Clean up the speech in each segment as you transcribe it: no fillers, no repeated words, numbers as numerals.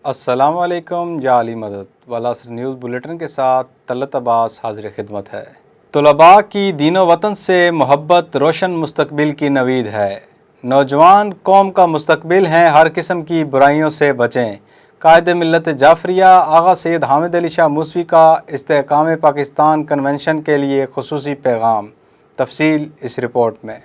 السلام علیکم، جعلی مدد والعصر نیوز بلیٹن کے ساتھ طلعت عباس حاضر خدمت ہے۔ طلباء کی دین و وطن سے محبت روشن مستقبل کی نوید ہے۔ نوجوان قوم کا مستقبل ہیں، ہر قسم کی برائیوں سے بچیں۔ قائد ملت جعفریہ آغا سید حامد علی شاہ موسوی کا استحکام پاکستان کنونشن کے لیے خصوصی پیغام۔ تفصیل اس رپورٹ میں۔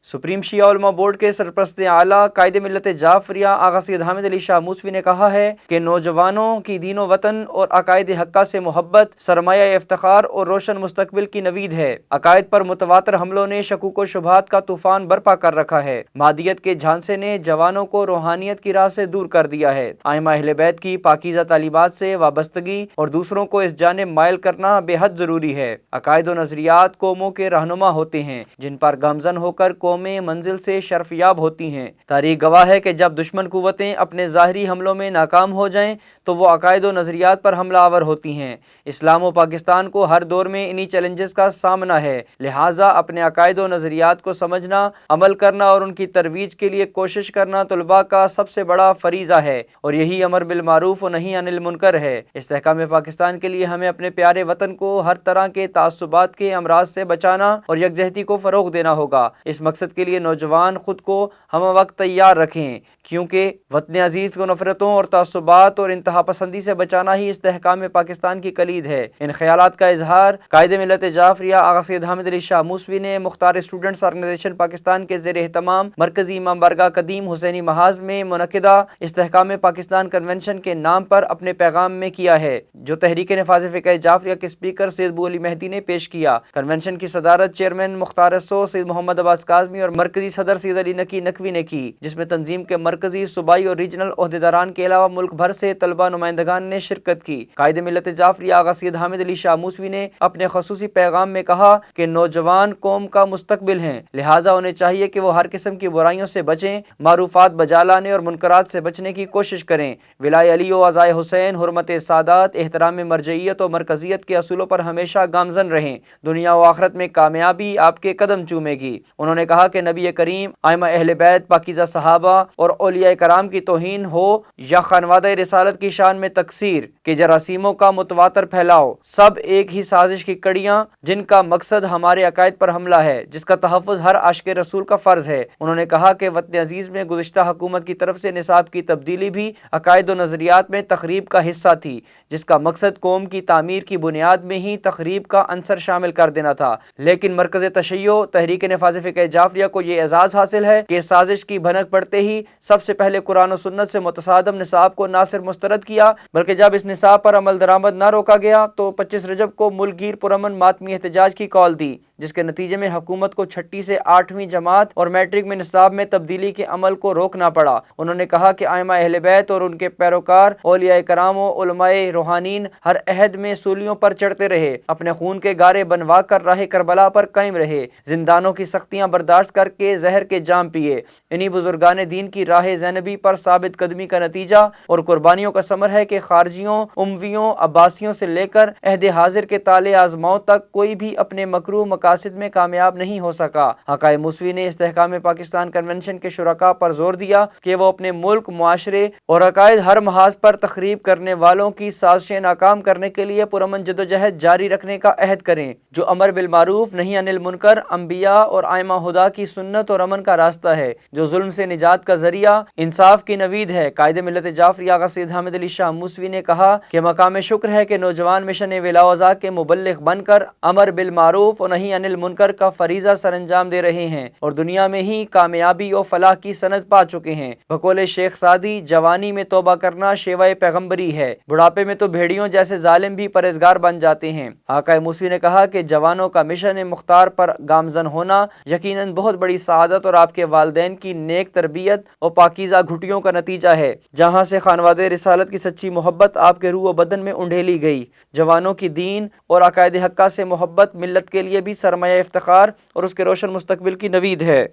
سپریم شیعہ علماء بورڈ کے سرپرست اعلیٰ قائد ملت جعفریہ آغا سید حامد علی شاہ موسوی نے کہا ہے کہ نوجوانوں کی دین و وطن اور عقائد حقہ سے محبت سرمایہ افتخار اور روشن مستقبل کی نوید ہے۔ عقائد پر متواتر حملوں نے شکوک و شبہات کا طوفان برپا کر رکھا ہے۔ مادیت کے جھانسے نے جوانوں کو روحانیت کی راہ سے دور کر دیا ہے۔ ائمہ اہل بیت کی پاکیزہ تعلیمات سے وابستگی اور دوسروں کو اس جانب مائل کرنا بے حد ضروری ہے۔ عقائد و نظریات قوموں کے رہنما ہوتے ہیں، جن پر گامزن ہو کر قومیں منزل سے شرفیاب ہوتی ہیں۔ تاریخ گواہ ہے کہ جب دشمن قوتیں اپنے ظاہری حملوں میں ناکام ہو جائیں تو وہ عقائد و نظریات پر حملہ آور ہوتی ہیں۔ اسلام و پاکستان کو ہر دور میں انہی چیلنجز کا سامنا ہے، لہٰذا اپنے عقائد و نظریات کو سمجھنا، عمل کرنا اور ان کی ترویج کے لیے کوشش کرنا طلباء کا سب سے بڑا فریضہ ہے، اور یہی امر بالمعروف و نہی عن المنکر ہے۔ استحکام پاکستان کے لیے ہمیں اپنے پیارے وطن کو ہر طرح کے تعصبات کے امراض سے بچانا اور یکجہتی کو فروغ دینا ہوگا۔ اس مقصد کے لیے نوجوان خود کو ہم وقت تیار رکھیں، کیونکہ وطن عزیز کو نفرتوں اور تعصبات اور انتہا پسندی سے بچانا ہی استحکام پاکستان کی کلید ہے۔ ان خیالات کا اظہار قائد ملت جعفریہ آغا سید حامد علی شاہ موسوی نے مختار اسٹوڈنٹس آرگنائزیشن پاکستان کے زیر اہتمام مرکزی امام بارگاہ قدیم حسینی محاذ میں منعقدہ استحکام پاکستان کنونشن کے نام پر اپنے پیغام میں کیا ہے، جو تحریک نفاذ فقہ جعفریہ کے اسپیکر سید ابو علی مہدی نے پیش کیا۔ کنونشن کی صدارت چیئرمین مختار اسو سید محمد عباس کاظمی اور مرکزی صدر سید علی نقی نقوی نے کی، جس میں تنظیم کے مرکزی، صوبائی اور ریجنل عہدیداران کے علاوہ ملک بھر سے طلباء نمائندگان نے شرکت کی۔ قائد ملت جعفریہ آغا سید حامد علی شاہ موسوی نے اپنے خصوصی پیغام میں کہا کہ نوجوان قوم کا مستقبل ہیں، لہٰذا انہیں چاہیے کہ وہ ہر قسم کی برائیوں سے بچیں، معروفات بجا لانے اور منکرات سے بچنے کی کوشش کریں، ولائے علی و عزائے حسین، حرمت سادات، احترام مرجعیت و مرکزیت کے اصولوں پر ہمیشہ گامزن رہیں۔ دنیا و آخرت میں کامیابی آپ کے قدم چومے گی۔ انہوں نے کہا کہ نبی کریم، ائمہ اہل بیت، پاکیزہ صحابہ اور اولیاء کرام کی توہین ہو یا خانوادہ رسالت کی شان میں تقصیر کے جراثیموں کا متواتر پھیلاؤ، سب ایک ہی سازش کی کڑیاں جن کا مقصد ہمارے عقائد پر حملہ ہے، جس کا تحفظ ہر عاشق رسول کا فرض ہے۔ انہوں نے کہا کہ وطن عزیز میں گزشتہ حکومت کی طرف سے نصاب کی تبدیلی بھی عقائد و نظریات میں تخریب کا حصہ تھی، جس کا مقصد قوم کی تعمیر کی بنیاد میں ہی تخریب کا عنصر شامل کر دینا تھا، لیکن مرکز تشیع تحریک نفاذ فقہ جعفریہ کو یہ اعزاز حاصل ہے کہ سازش کی بھنک پڑتے ہی سب سے پہلے قرآن و سنت سے متصادم نصاب کو نہ صرف مسترد کیا، بلکہ جب اس نصاب پر عمل درآمد نہ روکا گیا تو 25 رجب کو ملک گیر پرامن ماتمی احتجاج کی کال دی، جس کے نتیجے میں حکومت کو 6ٹھی سے 8ویں جماعت اور میٹرک میں نصاب میں تبدیلی کے عمل کو روکنا پڑا۔ انہوں نے کہا کہ ائمہ اہل بیت اور ان کے پیروکار، اولیاء کرام و علماء روحانین ہر عہد میں سولیوں پر چڑھتے رہے، اپنے خون کے گارے بنوا کر راہ کربلا پر قائم رہے، زندانوں کی سختیاں برداشت کر کے زہر کے جام پیے۔ انہی بزرگان دین کی راہ زینبی پر ثابت قدمی کا نتیجہ اور قربانیوں کا ثمر ہے کہ خارجیوں، امویوں، عباسیوں سے لے کر عہد حاضر کے طالع آزماؤں تک کوئی بھی اپنے مکروہ مقاصد میں کامیاب نہیں ہو سکا۔ آقا موسوی نے استحکام پاکستان کنونشن کے شرکاء پر زور دیا کہ وہ اپنے ملک، معاشرے اور عقائد ہر محاذ پر تخریب کرنے والوں کی سازشیں ناکام کرنے کے لیے پرامن جدوجہد جاری رکھنے کا عہد کریں، جو امر بالمعروف نہی عن المنکر، انبیاء اور ائمہ ہدی کی سنت اور امن کا راستہ ہے، جو ظلم سے نجات کا ذریعہ، انصاف کی نوید ہے۔ قائد ملت جعفریہ آغا سید حامد علی شاہ موسوی نے کہا کہ مقام شکر ہے کہ نوجوان مشن ولاء کے مبلغ بن کر امر بالمعروف و نہی عن المنکر کا فریضہ سر انجام دے رہے ہیں اور دنیا میں ہی کامیابی و فلاح کی سند پا چکے ہیں۔ بقول شیخ سعدی، جوانی میں توبہ کرنا شیوہ پیغمبری ہے، بڑھاپے میں تو بھیڑیوں جیسے ظالم بھی پرہیزگار بن جاتے ہیں۔ آقا موسوی نے کہا کہ جوانوں کا مشن مختار پر گامزن ہونا یقیناً بہت بڑی سعادت اور آپ کے والدین کی نیک تربیت اور پاکیزہ گھٹیوں کا نتیجہ ہے، جہاں سے خانوادہ رسالت کی سچی محبت آپ کے روح و بدن میں انڈھیلی گئی۔ جوانوں کی دین اور عقائد حقہ سے محبت ملت کے لیے بھی سرمایہ افتخار اور اس کے روشن مستقبل کی نوید ہے۔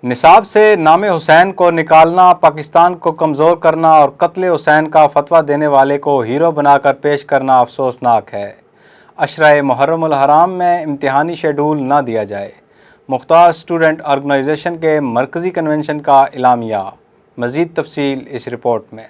نصاب سے نام حسین کو نکالنا، پاکستان کو کمزور کرنا اور قتل حسین کا فتویٰ دینے والے کو ہیرو بنا کر پیش کرنا افسوسناک ہے۔ عشرہ محرم الحرام میں امتحانی شیڈول نہ دیا جائے۔ مختار اسٹوڈنٹ آرگنائزیشن کے مرکزی کنونشن کا اعلامیہ۔ مزید تفصیل اس رپورٹ میں۔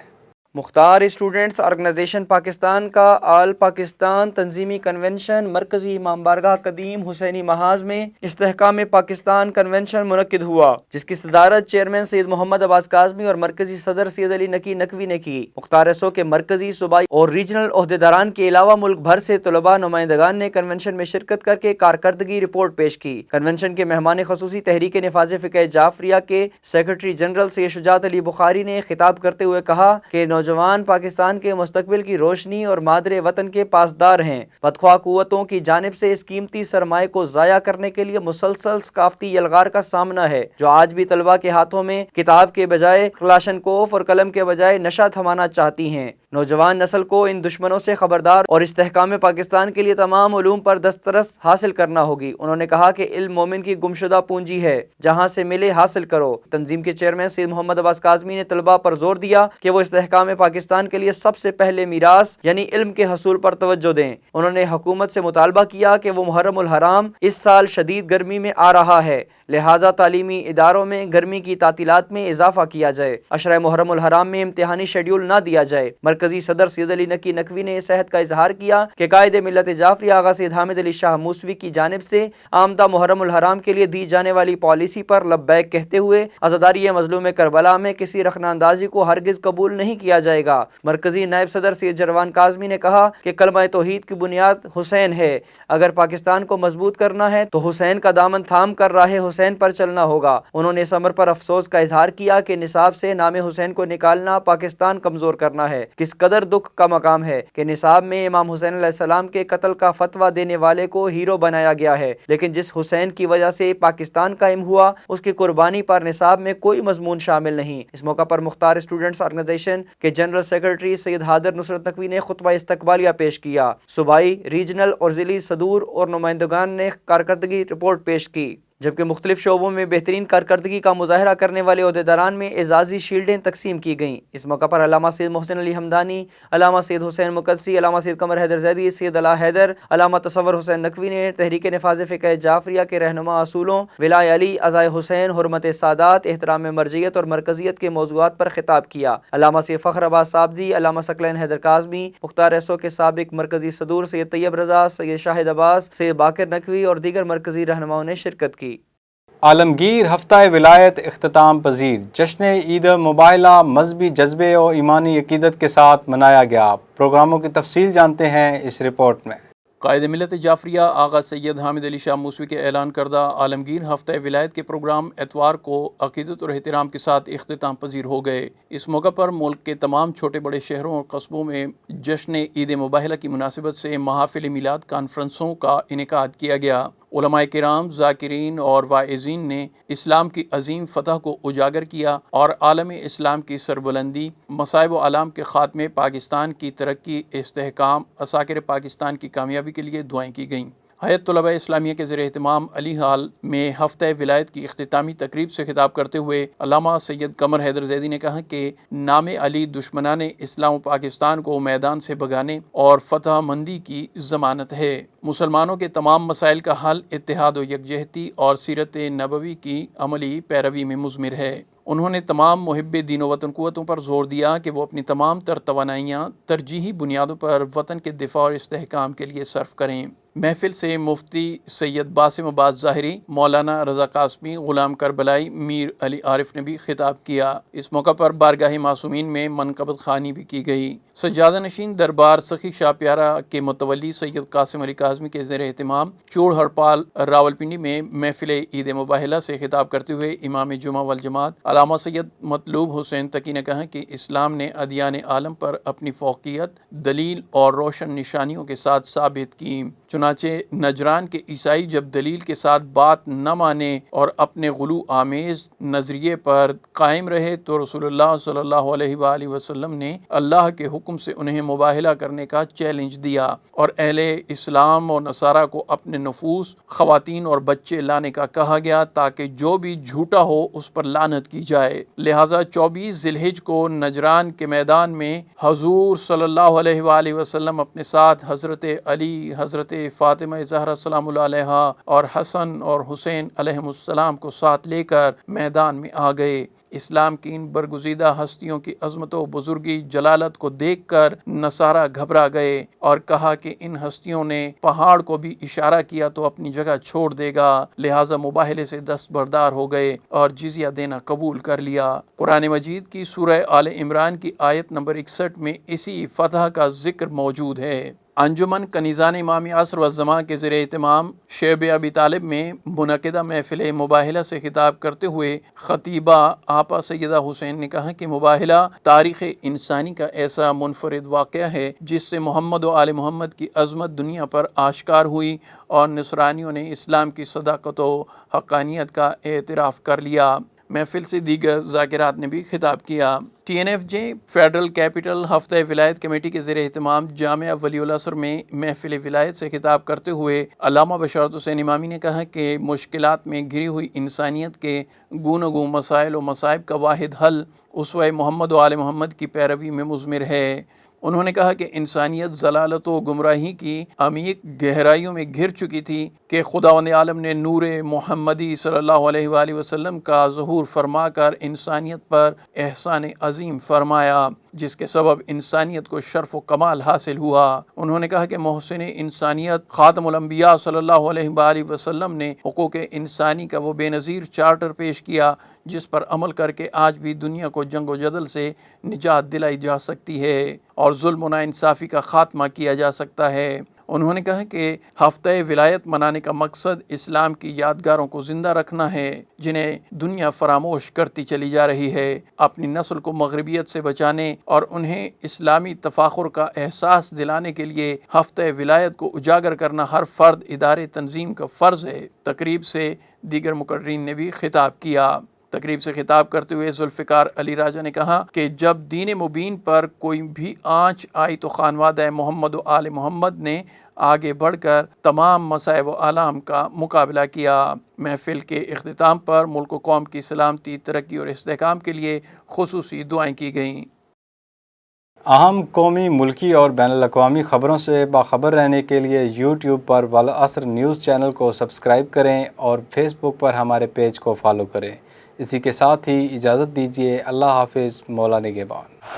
مختار اسٹوڈنٹس آرگنائزیشن پاکستان کا آل پاکستان تنظیمی کنونشن مرکزی امام بارگاہ قدیم حسینی محاذ میں استحکام پاکستان کنونشن منعقد ہوا، جس کی صدارت چیئرمین سید محمد عباس کاظمی اور مرکزی صدر سید علی نقی نقوی نے کی۔ مختار ایسو کے مرکزی، صوبائی اور ریجنل عہدیداران کے علاوہ ملک بھر سے طلباء نمائندگان نے کنونشن میں شرکت کر کے کارکردگی رپورٹ پیش کی۔ کنونشن کے مہمان خصوصی تحریک نفاذ فقہ جعفریہ کے سیکرٹری جنرل سید شجاعت علی بخاری نے خطاب کرتے ہوئے کہا کہ نوجوان پاکستان کے مستقبل کی روشنی اور مادر وطن کے پاسدار ہیں۔ بدخواہ قوتوں کی جانب سے اس قیمتی سرمایہ کو ضائع کرنے کے لیے مسلسل ثقافتی یلغار کا سامنا ہے، جو آج بھی طلباء کے ہاتھوں میں کتاب کے بجائے کلاشنکوف اور قلم کے بجائے نشہ تھمانا چاہتی ہیں۔ نوجوان نسل کو ان دشمنوں سے خبردار اور استحکام پاکستان کے لیے تمام علوم پر دسترس حاصل کرنا ہوگی۔ انہوں نے کہا کہ علم مومن کی گمشدہ پونجی ہے، جہاں سے ملے حاصل کرو۔ تنظیم کے چیئرمین سید محمد عباس کاظمی نے طلباء پر زور دیا کہ وہ استحکام پاکستان کے لیے سب سے پہلے میراث یعنی علم کے حصول پر توجہ دیں۔ انہوں نے حکومت سے مطالبہ کیا کہ وہ محرم الحرام اس سال شدید گرمی میں آ رہا ہے، لہٰذا تعلیمی اداروں میں گرمی کی تعطیلات میں اضافہ کیا جائے، عشرہ محرم الحرام میں امتحانی شیڈیول نہ دیا جائے۔ مرکزی صدر سید علی نقی نقوی نے اس عہد کا اظہار کیا کہ قائد ملت جعفریہ آغا سید حامد علی شاہ موسوی کی جانب سے آمدہ محرم الحرام کے لیے دی جانے والی پالیسی پر لبیک کہتے ہوئے عزاداری مظلوم کربلا میں کسی رخنہ اندازی کو ہرگز قبول نہیں کیا جائے گا۔ مرکزی نائب صدر سید جروان کاظمی نے کہا کہ کلمہ توحید کی بنیاد حسین ہے، اگر پاکستان کو مضبوط کرنا ہے تو حسین کا دامن تھام کر راہ حسین پر چلنا ہوگا۔ انہوں نے اس امر پر افسوس کا اظہار کیا کہ نصاب سے نام حسین کو نکالنا پاکستان کمزور کرنا ہے۔ کس قدر دکھ کا مقام ہے کہ نصاب میں امام حسین علیہ السلام کے قتل کا فتویٰ دینے والے کو ہیرو بنایا گیا ہے، لیکن جس حسین کی وجہ سے پاکستان قائم ہوا اس کی قربانی پر نصاب میں کوئی مضمون شامل نہیں۔ اس موقع پر مختار اسٹوڈنٹس آرگنائزیشن کے جنرل سیکرٹری سید حادر نصرت نقوی نے خطبہ استقبالیہ پیش کیا۔ صوبائی، ریجنل اور ضلعی صدور اور نمائندگان نے کارکردگی رپورٹ پیش کی، جبکہ مختلف شعبوں میں بہترین کارکردگی کا مظاہرہ کرنے والے عہدیداران میں اعزازی شیلڈیں تقسیم کی گئیں۔ اس موقع پر علامہ سید محسن علی حمدانی، علامہ سید حسین مقدسی، علامہ سید قمر حیدر زیدی، سید علا حیدر، علامہ تصور حسین نقوی نے تحریک نفاذ فقہ جعفریہ کے رہنما اصولوں ولائے علی، عزائے حسین، حرمت سادات، احترام مرجعیت اور مرکزیت کے موضوعات پر خطاب کیا۔ علامہ سید فخر عباس صابدی، علامہ ثقلین حیدر کاظمی، مختار ایسو کے سابق مرکزی صدور سید طیب رضا، سید شاہد عباس، سید باقر نقوی اور دیگر مرکزی رہنماؤں نے شرکت کی۔ عالمگیر ہفتہ ولایت اختتام پذیر، جشن عید مباہلہ مذہبی جذبے اور ایمانی عقیدت کے ساتھ منایا گیا۔ پروگراموں کی تفصیل جانتے ہیں اس رپورٹ میں۔ قائد ملت جعفریہ آغا سید حامد علی شاہ موسوی کے اعلان کردہ عالمگیر ہفتہ ولایت کے پروگرام اتوار کو عقیدت اور احترام کے ساتھ اختتام پذیر ہو گئے۔ اس موقع پر ملک کے تمام چھوٹے بڑے شہروں اور قصبوں میں جشن عید مباہلہ کی مناسبت سے محافل میلاد کانفرنسوں کا انعقاد کیا گیا۔ علماء کرام، ذاکرین اور واعظین نے اسلام کی عظیم فتح کو اجاگر کیا اور عالم اسلام کی سربلندی، مصائب و آلام کے خاتمے، پاکستان کی ترقی، استحکام، عساکر پاکستان کی کامیابی کے لیے دعائیں کی گئیں۔ حیات طلبہ اسلامیہ کے زیر اہتمام علی ہال میں ہفتہ ولایت کی اختتامی تقریب سے خطاب کرتے ہوئے علامہ سید قمر حیدر زیدی نے کہا کہ نام علی دشمنان اسلام و پاکستان کو میدان سے بھگانے اور فتح مندی کی ضمانت ہے۔ مسلمانوں کے تمام مسائل کا حل اتحاد و یکجہتی اور سیرت نبوی کی عملی پیروی میں مضمر ہے۔ انہوں نے تمام محب دین و وطن قوتوں پر زور دیا کہ وہ اپنی تمام تر توانائیاں ترجیحی بنیادوں پر وطن کے دفاع اور استحکام کے لیے صرف کریں۔ محفل سے مفتی سید باسم عباس ظاہری، مولانا رضا قاسمی، غلام کربلائی، میر علی عارف نے بھی خطاب کیا۔ اس موقع پر بارگاہ معصومین میں منقبت خوانی بھی کی گئی۔ سجادہ نشین دربار سخی شاہ پیارا کے متولی سید قاسم علی کاظمی کے زیر اہتمام چوڑ ہرپال راولپنڈی میں محفل عید مباہلہ سے خطاب کرتے ہوئے امام جمعہ والجماعت علامہ سید مطلوب حسین تقی نے کہا کہ اسلام نے ادیان عالم پر اپنی فوقیت دلیل اور روشن نشانیوں کے ساتھ ثابت کی۔ چنانچہ نجران کے عیسائی جب دلیل کے ساتھ بات نہ مانے اور اپنے غلو آمیز نظریے پر قائم رہے تو رسول اللہ صلی اللہ علیہ وآلہ وسلم نے اللہ کے حکم سے انہیں مباہلہ کرنے کا چیلنج دیا اور اہل اسلام اور نصارہ کو اپنے نفوس، خواتین اور بچے لانے کا کہا گیا تاکہ جو بھی جھوٹا ہو اس پر لعنت کی جائے۔ لہٰذا 24 ذی الحجہ کو نجران کے میدان میں حضور صلی اللہ علیہ وآلہ وسلم اپنے ساتھ حضرت علی، حضرت فاطمہ زہرا سلام اللہ علیہا اور حسن اور حسین علیہم السلام کو ساتھ لے کر میدان میں آ گئے۔ اسلام کی ان برگزیدہ ہستیوں کی عظمت و بزرگی جلالت کو دیکھ کر نصارہ گھبرا گئے اور کہا کہ ان ہستیوں نے پہاڑ کو بھی اشارہ کیا تو اپنی جگہ چھوڑ دے گا، لہٰذا مباہلے سے دستبردار ہو گئے اور جزیہ دینا قبول کر لیا۔ قرآن مجید کی سورہ آل عمران کی آیت نمبر 61 میں اسی فتح کا ذکر موجود ہے۔ انجمن کنیزان امام عصر والزمان کے زیر اہتمام شیب ابی طالب میں منعقدہ محفل مباہلہ سے خطاب کرتے ہوئے خطیبہ آپا سیدہ حسین نے کہا کہ مباہلہ تاریخ انسانی کا ایسا منفرد واقعہ ہے جس سے محمد و آل محمد کی عظمت دنیا پر آشکار ہوئی اور نصرانیوں نے اسلام کی صداقت و حقانیت کا اعتراف کر لیا۔ محفل سے دیگر ذاکرات نے بھی خطاب کیا۔ TNFJ فیڈرل کیپٹل ہفتہ ولایت کمیٹی کے زیر اہتمام جامعہ ولی العصر میں محفل ولایت سے خطاب کرتے ہوئے علامہ بشارت حسین امامی نے کہا کہ مشکلات میں گھری ہوئی انسانیت کے گوناگوں مسائل و مصائب کا واحد حل اسوہ محمد و آل محمد کی پیروی میں مضمر ہے۔ انہوں نے کہا کہ انسانیت ضلالت و گمراہی کی عمیق گہرائیوں میں گھر چکی تھی کہ خداوند عالم نے نور محمدی صلی اللہ علیہ وآلہ وسلم کا ظہور فرما کر انسانیت پر احسان عظیم فرمایا، جس کے سبب انسانیت کو شرف و کمال حاصل ہوا۔ انہوں نے کہا کہ محسن انسانیت خاتم الانبیاء صلی اللہ علیہ وآلہ وسلم نے حقوق انسانی کا وہ بے نظیر چارٹر پیش کیا جس پر عمل کر کے آج بھی دنیا کو جنگ و جدل سے نجات دلائی جا سکتی ہے اور ظلم و ناانصافی کا خاتمہ کیا جا سکتا ہے۔ انہوں نے کہا کہ ہفتہ ولایت منانے کا مقصد اسلام کی یادگاروں کو زندہ رکھنا ہے جنہیں دنیا فراموش کرتی چلی جا رہی ہے، اپنی نسل کو مغربیت سے بچانے اور انہیں اسلامی تفاخر کا احساس دلانے کے لیے ہفتہ ولایت کو اجاگر کرنا ہر فرد، ادارے، تنظیم کا فرض ہے۔ تقریب سے دیگر مقررین نے بھی خطاب کیا۔ تقریب سے خطاب کرتے ہوئے ذوالفقار علی راجہ نے کہا کہ جب دین مبین پر کوئی بھی آنچ آئی تو خانوادہ محمد و آل محمد نے آگے بڑھ کر تمام مصائب و آلام کا مقابلہ کیا۔ محفل کے اختتام پر ملک و قوم کی سلامتی، ترقی اور استحکام کے لیے خصوصی دعائیں کی گئیں۔ اہم قومی، ملکی اور بین الاقوامی خبروں سے باخبر رہنے کے لیے یوٹیوب پر والعصر نیوز چینل کو سبسکرائب کریں اور فیس بک پر ہمارے پیج کو فالو کریں۔ اسی کے ساتھ ہی اجازت دیجیے۔ اللہ حافظ، مولا نگہبان۔